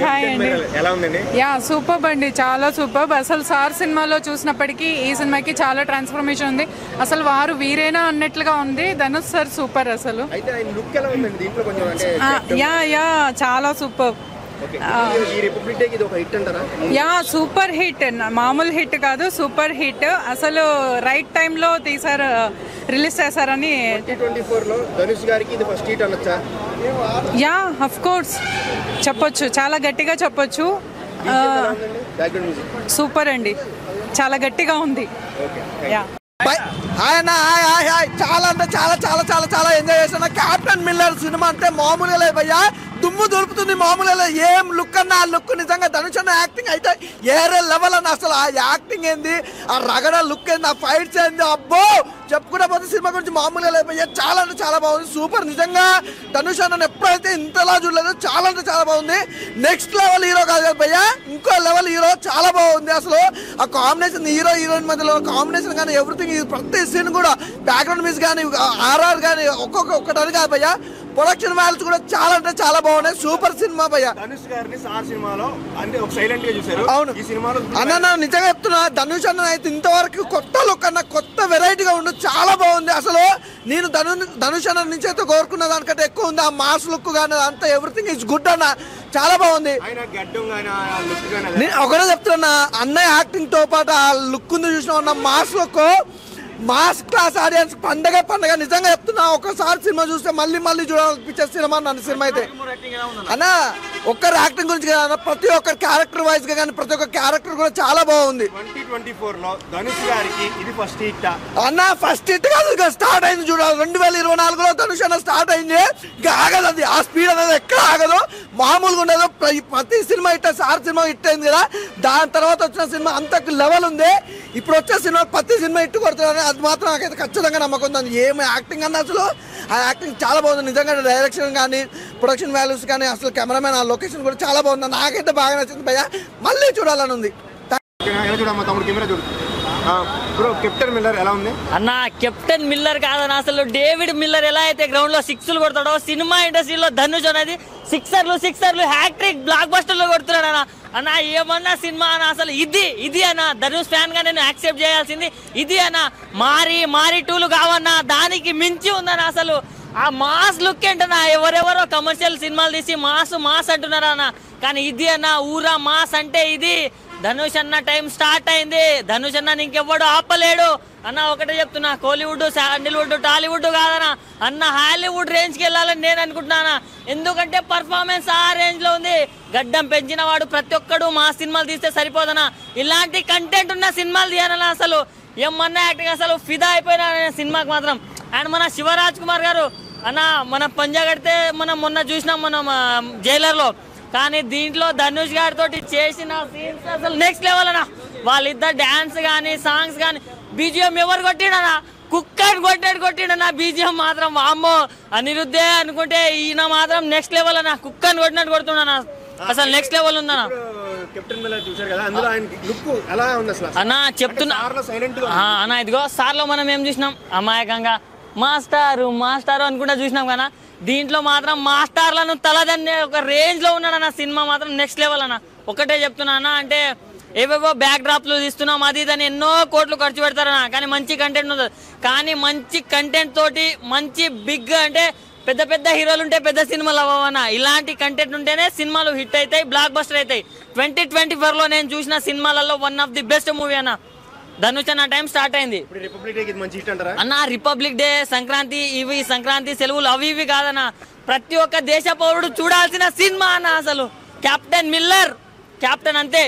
Hi అండి. Yeah super అండి, చాలా సూపర్. అసలు సార్ సినిమాలో చూసినప్పటికీ ఈ సినిమాకి చాలా ట్రాన్స్ఫర్మేషన్ ఉంది. అసలు వారు వీరేనా అన్నట్లుగా ఉంది. ధనుష్ సార్ సూపర్ అసలు. యా యా చాలా సూపర్. యా సూపర్ హిట్, మామూలు హిట్ కాదు, సూపర్ హిట్. అసలు రైట్ టైంలో తీసారు, రిలీజ్ చేశారని. యా ఆఫ్ కోర్స్ చెప్పొచ్చు, చాలా గట్టిగా చెప్పొచ్చు. సూపర్ అండి, చాలా గట్టిగా ఉంది. యా చాలా అంటే చాలా చాలా చాలా చాలా ఎంజాయ్ చేస్తున్నా. క్యాప్టెన్ మిల్లర్ సినిమా అంటే మామూలుగా లేదు భయ్యా, దుమ్ము దొరుకుతుంది. మామూలుగా ఏం లుక్ అన్న ఆ లుక్ నిజంగా ధనుష్ అన్న యాక్టింగ్ అయితే ఏరే లెవెల్ అన్న. అసలు ఆ యాక్టింగ్ ఏంది, ఆ రగడ లుక్ ఏంది, ఆ ఫైట్స్ ఏంది, అబ్బో చెప్పుకుంటే పోతే సినిమా గురించి మామూలుగా లేదు భయ్యా. చాలా అంటే చాలా బాగుంది, సూపర్. నిజంగా ధనుష్ అన్న ఎప్పుడైతే ఇంతలా చూడలేదు, చాలా అంటే చాలా బాగుంది. నెక్స్ట్ లెవెల్ హీరో కాదు కదా భయ్యా, ఇంకో లెవెల్ హీరో, చాలా బాగుంది. అసలు ఆ కాంబినేషన్, హీరో హీరోయిన్ మధ్యలో కాంబినేషన్ కానీ ఎవ్రీథింగ్, ప్రతి సీన్ కూడా బ్యాక్గ్రౌండ్ మ్యూజిక్ కానీ ఆర్ఆర్ కానీ ఒక్కొక్కటి కాదు భయ్యా. ప్రొడక్షన్ వాల్యూస్ కూడా చాలా అంటే చాలా బాగున్నాయి. సూపర్ సినిమా భయ్యా. ధనుష్ గారిని సార్ సినిమాలో అంటే ఒక సైలెంట్ గా చూశారు. అవును, ఈ సినిమాలో అన్న నిజంగా చెప్తున్నా, ధనుష్ అన్న అయితే ఇంతవరకు కొత్త లుక్ అన్న, కొత్త వెరైటీగా ఉండు, చాలా బాగుంది. అసలు నేను ధనుష్ అన్న నుంచి అయితే కోరుకున్న దానికంటే ఎక్కువ ఉంది. ఆ మాస్ లుక్ కానీ అంతా ఎవ్రీథింగ్ ఇస్ గుడ్ అన్న, చాలా బాగుంది. నేను ఒకటే చెప్తున్నా, అన్నయ్య యాక్టింగ్ తో పాటు ఆ లుక్ ఉంది చూసిన mass look, mass class audience పండగ నిజంగా చెప్తున్నా. ఒకసారి సినిమా చూస్తే మళ్ళీ మళ్ళీ చూడాలనిపించే సినిమా నన్ను సినిమా అయితే అన్న. ఒక్కరి యాక్టింగ్ గురించి కదా, ప్రతి ఒక్కరి క్యారెక్టర్ వైజ్ గా కానీ ప్రతి ఒక్క క్యారెక్టర్ కూడా చాలా బాగుంది. 2024 లో ధనుష్ గారికి ఇది ఫస్ట్ హిట్ అన్న. ఫస్ట్ హిట్ కాదు, ఇక స్టార్ట్ అయింది చూడాలి. 2024లో ధనుష్ అన్న స్టార్ట్ అయింది, ఇక ఆగదు అది. ఆ స్పీడ్ అనేది ఎక్కడ ఆగదు, మామూలుగా ఉండదు. ప్రతి cinema hit, sir cinema hit అయింది కదా, దాని తర్వాత వచ్చిన సినిమా అంతకు లెవెల్ ఉంది. ఇప్పుడు వచ్చే సినిమా ప్రతి సినిమా హిట్ కొడుతుంది, అది మాత్రం నాకైతే ఖచ్చితంగా నమ్మకం ఉంది. ఏమి యాక్టింగ్ అన్న, అసలు ఆ యాక్టింగ్ చాలా బాగుంది నిజంగా. డైరెక్షన్ కానీ ప్రొడక్షన్ వాల్యూస్ కానీ అసలు కెమెరామెన్ ఆ లొకేషన్ కూడా చాలా బాగుంది. నాకైతే బాగా నచ్చింది భయ్యా, మళ్ళీ చూడాలని ఉంది. కెప్టెన్ మిల్లర్ ఎలా ఉంది అన్న? కెప్టెన్ మిల్లర్ కాదన్న, అసలు డేవిడ్ మిల్లర్ ఎలా అయితే గ్రౌండ్ లో సిక్స్లు కొడతాడో, సినిమా ఇండస్ట్రీలో ధనుష్ అనేది సిక్సర్లు హ్యాట్రిక్ బ్లాక్ బస్టర్లు కొడుతున్నాడు అన్న. అన్న ఏమన్నా సినిమా అన్న, అసలు ఇది అన్న. ధనుష్ ఫ్యాన్ గా నేను యాక్సెప్ట్ చేయాల్సింది ఇది అన్న. మారి 2లు కావన్నా, దానికి మించి ఉందన్న. అసలు ఆ మాస్ లుక్ ఏంటన్నా, ఎవరెవరో కమర్షియల్ సినిమాలు తీసి మాస్ అంటున్నారా అన్న, కానీ ఇది అన్న ఊరా మాస్ అంటే ఇది. ధనుష్ అన్న టైం స్టార్ట్ అయింది. ధనుష్ అన్న ఇంకెవ్వడు ఆపలేడు అన్న. ఒకటే చెప్తున్నా, కోలీవుడ్, శాండిల్వుడ్, టాలీవుడ్ కాదన్న అన్న, హాలీవుడ్ రేంజ్ కి వెళ్ళాలని నేను అనుకుంటున్నాను. ఎందుకంటే పర్ఫార్మెన్స్ ఆ రేంజ్ లో ఉంది. గడ్డం పెంచిన వాడు ప్రతి ఒక్కడు మా సినిమాలు తీస్తే సరిపోదనా, ఇలాంటి కంటెంట్ ఉన్న సినిమాలు తీయాలన్నా. అసలు ఏమన్నా యాక్టింగ్, అసలు ఫిదా అయిపోయినా సినిమాకి మాత్రం. అండ్ మన శివరాజ్ కుమార్ గారు అన్న, మన పంజా కడితే మనం మొన్న చూసినాం మనం జైలర్లో, కానీ దీంట్లో ధనుష్ గారితో చేసిన సీన్స్ అసలు నెక్స్ట్ లెవెల్ అన్న. వాళ్ళిద్దరు డాన్స్ కానీ సాంగ్స్ కానీ బీజిఎం ఎవరు కొట్టిడనా, కుక్కని కొట్టిడన్నా బీజిఎం మాత్రం. అమ్మో అనిరుద్ధే అనుకుంటే ఈయన మాత్రం నెక్స్ట్ లెవెల్ అన్న, కుక్కని కొట్టినట్టు కొడుతున్నా. అసలు నెక్స్ట్ లెవెల్ ఉందన్న. అన్న చెప్తున్నా అన్న, ఇదిగో సార్లో మనం ఏం చూసినాం, అమాయకంగా మాస్టారు అనుకుంటా చూసినాం కదా, దీంట్లో మాత్రం మాస్టర్లను తలదన్నే ఒక రేంజ్ లో ఉన్నాడు అన్న. సినిమా మాత్రం నెక్స్ట్ లెవెల్ అన్న. ఒకటే చెప్తున్నా అన్న, అంటే ఏవేవో బ్యాక్ డ్రాప్లు తీస్తున్నాం అది ఇదని ఎన్నో కోట్లు ఖర్చు పెడతారన్న, కానీ మంచి కంటెంట్ ఉంటుంది. కానీ మంచి కంటెంట్ తోటి మంచి బిగ్ అంటే పెద్ద హీరోలు ఉంటే పెద్ద సినిమాలు అవ్వవన్నా. ఇలాంటి కంటెంట్ ఉంటేనే సినిమాలు హిట్ అవుతాయి, బ్లాక్ బస్టర్ అవుతాయి. 2024లో నేను చూసిన సినిమాలలో one of the best movie అన్న ధనుష్ అన్న. టైం స్టార్ట్ అయింది అన్న. రిపబ్లిక్ డే, సంక్రాంతి, సంక్రాంతి సెలవులు అవి ఇవి కాదన్న, ప్రతి ఒక్క దేశ పౌరుడు చూడాల్సిన సినిమా అన్న. అసలు కెప్టెన్ మిల్లర్, కెప్టెన్ అంతే.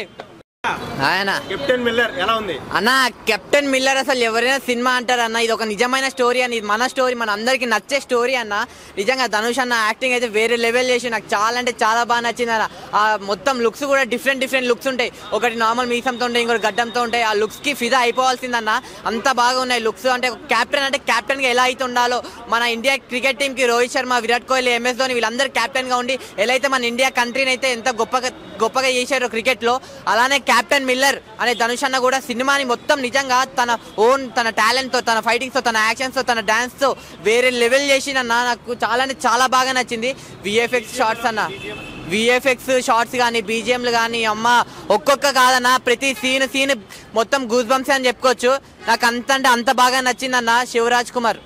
కెప్టెన్ మిల్లర్ ఎలా ఉంది అన్న? కెప్టెన్ మిల్లర్ అసలు ఎవరైనా సినిమా అంటారు అన్న, ఇది ఒక నిజమైన స్టోరీ అని, ఇది మన స్టోరీ, మన అందరికి నచ్చే స్టోరీ అన్న. నిజంగా ధనుష్ అన్న యాక్టింగ్ అయితే వేరే లెవెల్ చేసి నాకు చాలా అంటే చాలా బాగా నచ్చింది అన్న. ఆ మొత్తం లుక్స్ కూడా డిఫరెంట్ లుక్స్ ఉంటాయి. ఒకటి నార్మల్ మీసంతో ఉంటాయి, ఇంకోటి గడ్డంతో ఉంటాయి. ఆ లుక్స్ కి ఫిదా అయిపోవాల్సిందన్న, అంత బాగా ఉన్నాయి లుక్స్. అంటే కెప్టెన్ గా ఎలా అయితే ఉండాలో, మన ఇండియా క్రికెట్ టీమ్ కి రోహిత్ శర్మ, విరాట్ కోహ్లీ, MS ధోని వీళ్ళందరూ కెప్టెన్ గా ఉండి ఎలా అయితే మన ఇండియా కంట్రీని అయితే ఎంత గొప్పగా చేశారు క్రికెట్ లో, అలానే కెప్టెన్ మిల్లర్ అనే ధనుష్ అన్న కూడా సినిమాని మొత్తం నిజంగా తన టాలెంట్ తో, తన ఫైటింగ్స్ తో, తన యాక్షన్స్ తో, తన డాన్స్ తో వేరే లెవెల్ చేసిన నాకు చాలా అంటే చాలా బాగా నచ్చింది. VFX షార్ట్స్ అన్న, విఎఫ్ఎక్స్ షార్ట్స్ కానీ బీజిఎంలు కానీ అమ్మ ఒక్కొక్క కాదన్న ప్రతి సీన్ మొత్తం గూస్ బంప్స్ అని చెప్పుకోవచ్చు. నాకు అంటే అంత బాగా నచ్చిందన్న శివరాజ్ కుమార్.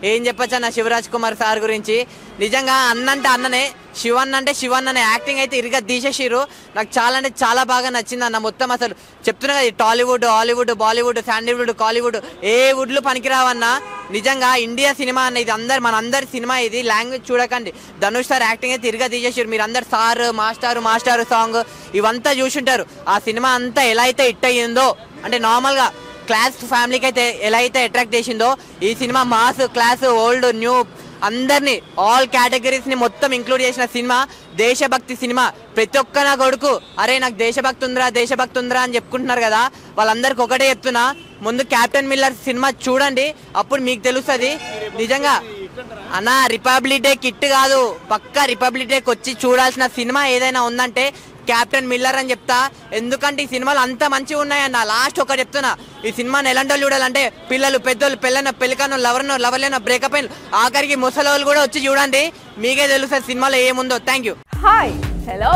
ఏం చెప్పచ్చు అన్న శివరాజ్ కుమార్ సార్ గురించి. నిజంగా అన్నంటే అన్ననే, శివన్ అంటే శివన్ అనే యాక్టింగ్ అయితే ఇరుగా తీసేసిర్రు. నాకు చాలా అంటే చాలా బాగా నచ్చింది అన్న. మొత్తం అసలు చెప్తున్నా కదా, టాలీవుడ్, హాలీవుడ్, బాలీవుడ్, శాండీవుడ్, కాలీవుడ్ ఏ వుడ్లు పనికిరావన్నా. నిజంగా ఇండియా సినిమా అన్న ఇది, మనందరి సినిమా ఇది. లాంగ్వేజ్ చూడకండి, ధనుష్ సార్ యాక్టింగ్ అయితే ఇరుగా తీసేసారు. మీరు అందరు సార్ మాస్టారు సాంగ్ ఇవంతా చూసుంటారు. ఆ సినిమా అంతా ఎలా అయితే హిట్ అయ్యిందో, అంటే నార్మల్గా క్లాస్ ఫ్యామిలీకి అయితే ఎలా అయితే అట్రాక్ట్ చేసిందో, ఈ cinema mass, class, old, new అందరినీ ఆల్ కేటగిరీస్ని మొత్తం ఇంక్లూడ్ చేసిన సినిమా. దేశభక్తి సినిమా. ప్రతి ఒక్క నా కొడుకు అరే నాకు దేశభక్తి ఉందిరా అని చెప్పుకుంటున్నారు కదా, వాళ్ళందరికీ ఒకటే చెప్తున్నా, ముందు కెప్టెన్ మిల్లర్ సినిమా చూడండి, అప్పుడు మీకు తెలుస్తుంది. నిజంగా అన్న రిపబ్లిక్ డే కిట్ కాదు, పక్కా రిపబ్లిక్ డేకి వచ్చి చూడాల్సిన సినిమా ఏదైనా ఉందంటే కెప్టెన్ మిల్లర్ అని చెప్తా. ఎందుకంటే ఈ సినిమాలు అంత మంచిగా ఉన్నాయన్న. లాస్ట్ ఒకటి చెప్తున్నా, ఈ సినిమాని ఎలాంటి చూడాలంటే పిల్లలు, పెద్దోళ్ళు, పెళ్ళికను, లవర్లేనో, బ్రేకప్ అయిన, ఆఖరికి ముసలోళ్ళు కూడా వచ్చి చూడండి, మీకే తెలుస్తుంది సినిమాలో ఏముందో. Thank you. Hi hello,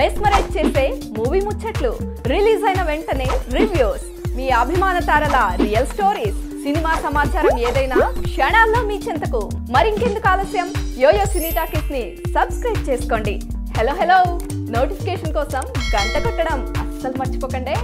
mesmerise చేసే మూవీ ముచ్చట్లు, రిలీజ్ అయిన వెంటనే రివ్యూస్, మీ అభిమాన తారల రియల్ స్టోరీస్, సినిమా సమాచారం ఏదైనా క్షణాల్లో మీ చెంతకు. మరింకెందుకు ఆలస్యం, యోయో సినీ టాకీస్ ని సబ్స్క్రైబ్ చేసుకోండి. హలో నోటిఫికేషన్ కోసం గంట కొట్టడం అస్సలు మర్చిపోకండి.